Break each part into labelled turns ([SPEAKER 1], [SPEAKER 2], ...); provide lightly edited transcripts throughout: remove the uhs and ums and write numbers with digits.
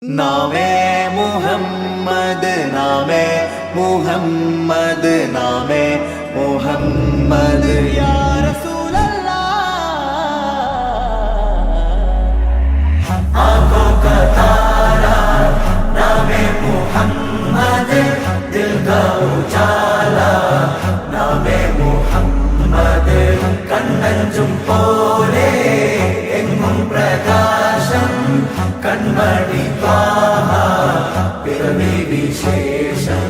[SPEAKER 1] നാമേ മുഹമ്മദ് നാമേ മുഹമ്മദ് നാമേ മുഹമ്മദ് യാ റസൂലല്ലാഹ് ആँखों का तारा नामे मुहम्मद दिल का उजाला नामे मुहम्मद കണ്ണഞ്ചും പോലെ എങ്ങും പ്രകാശം കൺമണി ത്വാഹ പിറവി വിശേഷം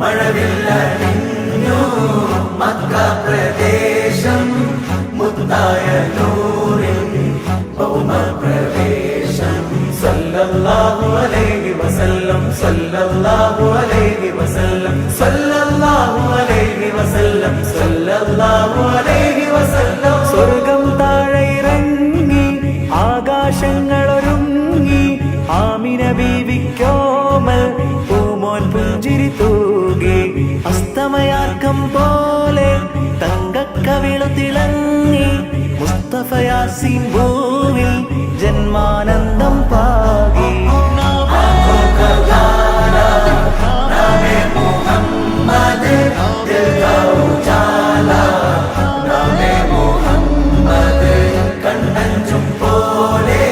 [SPEAKER 1] മഴവില്ലണിഞ്ഞു മക്ക പ്രദേശം മുത്തായ നൂറിൻ ഭൗമ പ്രവേശം സല്ലല്ലാഹു അലൈഹി വസല്ലം സല്ലല്ലാഹു അലൈഹി വസല്ലം സല്ലല്ലാഹു അലൈഹി വസല്ലം സല്ലല്ലാഹു അലൈഹി വസല്ലം സ്വർഗം താഴെ ഇറങ്ങി ആകാശങ്ങളൊരുങ്ങി ആമിന ബീവിക്കോമൽ പൂമോൻ പുഞ്ചിരി തൂകി അസ്തമയാർക്കം പോലെ തങ്കക്കവിളു തിളങ്ങി മുസ്തഫ യാസീൻ ഭൂവിൽ ജന്മാനന്ദം പാകി കണ്ണഞ്ചും പോലെ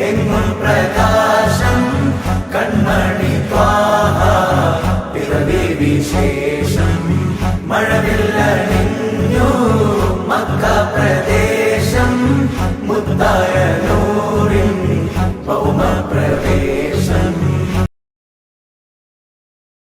[SPEAKER 1] എങ്ങും പ്രകാശം കൺമണി ത്വാഹ പിറവി വിശേഷം മഴവില്ലണി